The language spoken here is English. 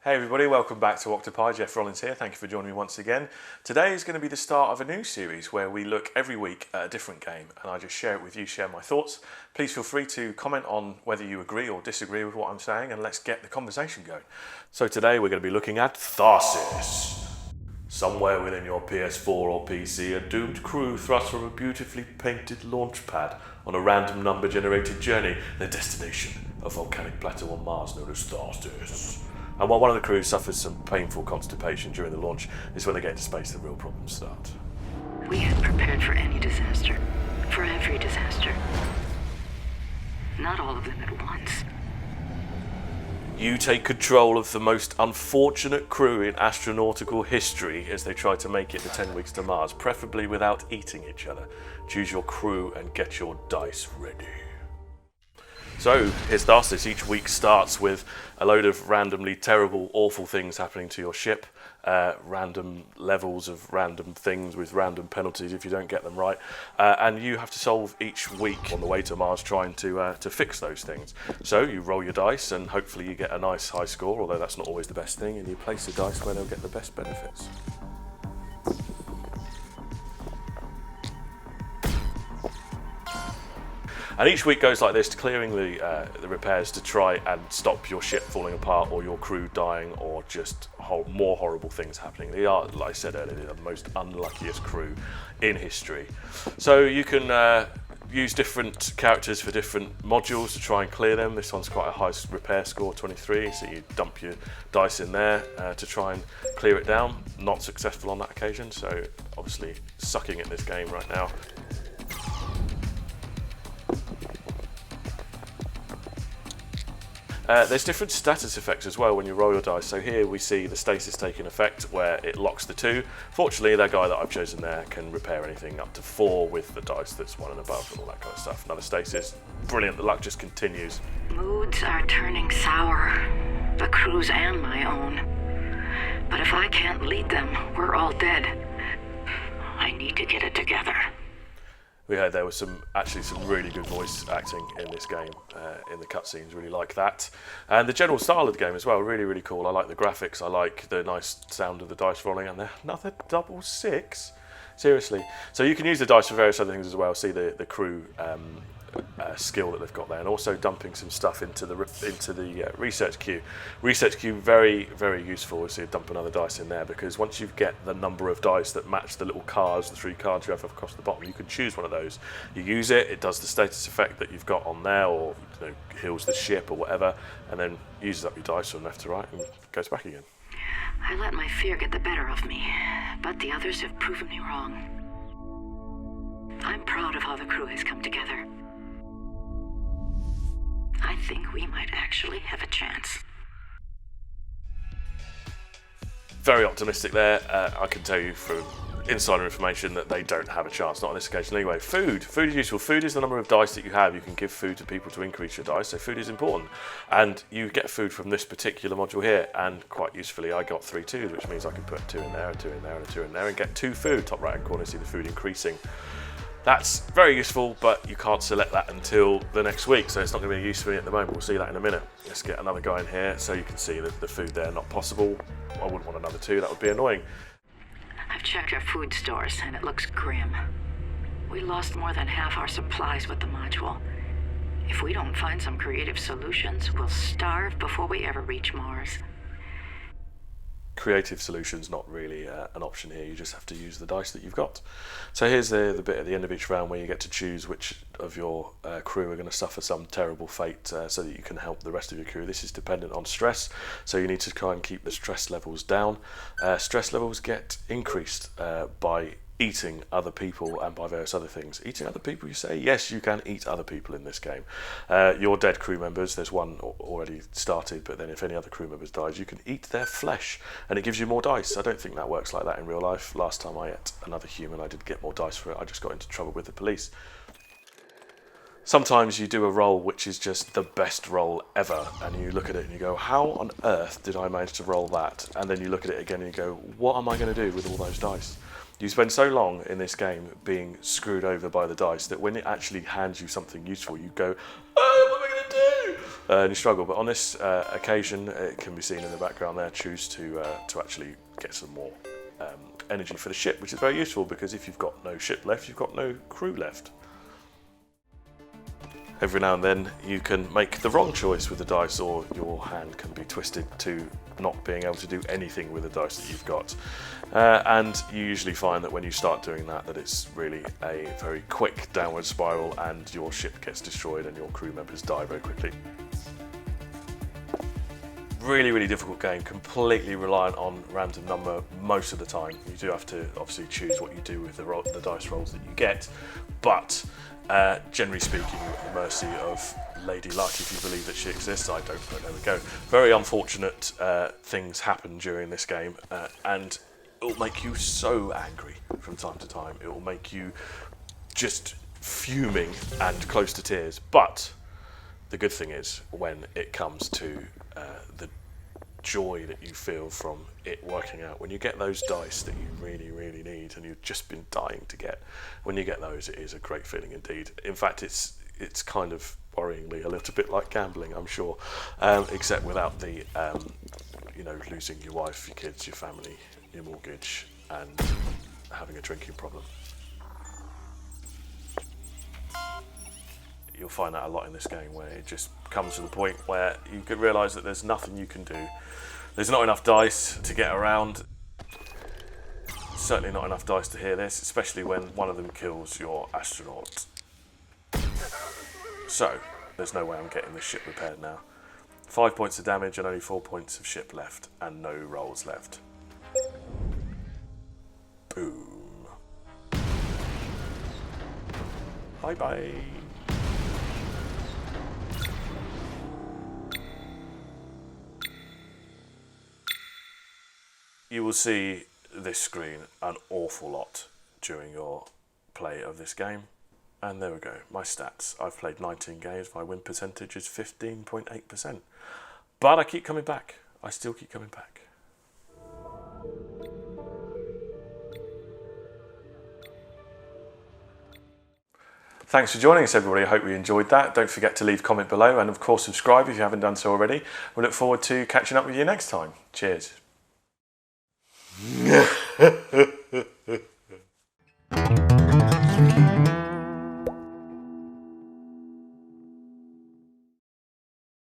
Hey everybody, welcome back to Octopie. Jeff Rollins here. Thank you for joining me once again. Today is going to be the start of a new series where we look every week at a different game and I just share it with you, share my thoughts. Please feel free to comment on whether you agree or disagree with what I'm saying and let's get the conversation going. So today we're going to be looking at Tharsis. Somewhere within your PS4 or PC, a doomed crew thrust from a beautifully painted launch pad on a random number generated journey, their destination, a volcanic plateau on Mars known as Tharsis. And while one of the crew suffers some painful constipation during the launch, is when they get into space the real problems start. We had prepared for any disaster, for every disaster. Not all of them at once. You take control of the most unfortunate crew in astronautical history as they try to make it the 10 weeks to Mars, preferably without eating each other. Choose your crew and get your dice ready. So, here's Tharsis. Each week starts with a load of randomly terrible, awful things happening to your ship, random levels of random things with random penalties if you don't get them right, and you have to solve each week on the way to Mars trying to fix those things. So you roll your dice and hopefully you get a nice high score, although that's not always the best thing, and you place the dice where they'll get the best benefits. And each week goes like this, clearing the repairs to try and stop your ship falling apart or your crew dying or just more horrible things happening. They are, like I said earlier, the most unluckiest crew in history. So you can use different characters for different modules to try and clear them. This one's quite a high repair score, 23, so you dump your dice in there to try and clear it down. Not successful on that occasion, so obviously sucking at this game right now. There's different status effects as well when you roll your dice. So here we see the stasis taking effect where it locks the 2. Fortunately, that guy that I've chosen there can repair anything up to 4 with the dice that's 1 and above and all that kind of stuff. Another stasis, brilliant, the luck just continues. Moods are turning sour, the crew's and my own. But if I can't lead them, we're all dead. I need to get it together. We heard there was actually some really good voice acting in this game, in the cutscenes, really like that. And the general style of the game as well, really, really cool. I like the graphics, I like the nice sound of the dice rolling, and another double 6? Seriously. So you can use the dice for various other things as well, see the crew skill that they've got there, and also dumping some stuff into the research queue. Research queue, very, very useful. So you dump another dice in there because once you get the number of dice that match the little cards, the 3 cards you have across the bottom, you can choose one of those. You use it, it does the status effect that you've got on there, or heals the ship or whatever, and then uses up your dice from left to right and goes back again. I let my fear get the better of me, but the others have proven me wrong. I'm proud of how the crew has come together. I think we might actually have a chance. Very optimistic there. I can tell you from insider information that they don't have a chance, not on this occasion anyway. Food is useful. Food is the number of dice that you have. You can give food to people to increase your dice, so food is important. And you get food from this particular module here, and quite usefully I got 3 2s, which means I can put 2 in there, and 2 in there, and a 2 in there, and get 2 food. Top right hand corner, see the food increasing. That's very useful, but you can't select that until the next week, so it's not going to be useful for me at the moment. We'll see that in a minute. Let's get another guy in here so you can see the food there, not possible. I wouldn't want another 2, that would be annoying. I've checked our food stores and it looks grim. We lost more than half our supplies with the module. If we don't find some creative solutions, we'll starve before we ever reach Mars. Creative solutions not really an option here, you just have to use the dice that you've got. So here's the bit at the end of each round where you get to choose which of your crew are going to suffer some terrible fate so that you can help the rest of your crew. This is dependent on stress, so you need to try and keep the stress levels down. Stress levels get increased by eating other people and by various other things. Eating other people, you say? Yes, you can eat other people in this game. Your dead crew members, there's one already started, but then if any other crew members dies, you can eat their flesh, and it gives you more dice. I don't think that works like that in real life. Last time I ate another human, I did get more dice for it. I just got into trouble with the police. Sometimes you do a roll which is just the best roll ever, and you look at it and you go, how on earth did I manage to roll that? And then you look at it again and you go, what am I going to do with all those dice? You spend so long in this game being screwed over by the dice that when it actually hands you something useful, you go, oh, what am I going to do? and you struggle. But on this occasion, it can be seen in the background there, choose to actually get some more energy for the ship, which is very useful because if you've got no ship left, you've got no crew left. Every now and then you can make the wrong choice with the dice, or your hand can be twisted to not being able to do anything with the dice that you've got. And you usually find that when you start doing that, that it's really a very quick downward spiral and your ship gets destroyed and your crew members die very quickly. Really, really difficult game, completely reliant on random number most of the time. You do have to obviously choose what you do with the dice rolls that you get, but generally speaking, at the mercy of Lady Luck, if you believe that she exists. I don't, but there we go. Very unfortunate things happen during this game, and it will make you so angry from time to time. It will make you just fuming and close to tears. But the good thing is, when it comes to the joy that you feel from it working out, when you get those dice that you really, really need and you've just been dying to get, when you get those, it is a great feeling indeed. In fact, it's kind of worryingly a little bit like gambling, I'm sure, except without the losing your wife, your kids, your family, your mortgage, and having a drinking problem. You'll find that a lot in this game, where it just comes to the point where you could realise that there's nothing you can do. There's not enough dice to get around. Certainly not enough dice to hear this, especially when one of them kills your astronaut. So, there's no way I'm getting this ship repaired now. 5 points of damage and only 4 points of ship left, and no rolls left. Boom. Bye bye. You will see this screen an awful lot during your play of this game. And there we go, my stats. I've played 19 games, my win percentage is 15.8%. But I keep coming back. I still keep coming back. Thanks for joining us, everybody. I hope you enjoyed that. Don't forget to leave a comment below, and of course subscribe if you haven't done so already. We look forward to catching up with you next time. Cheers.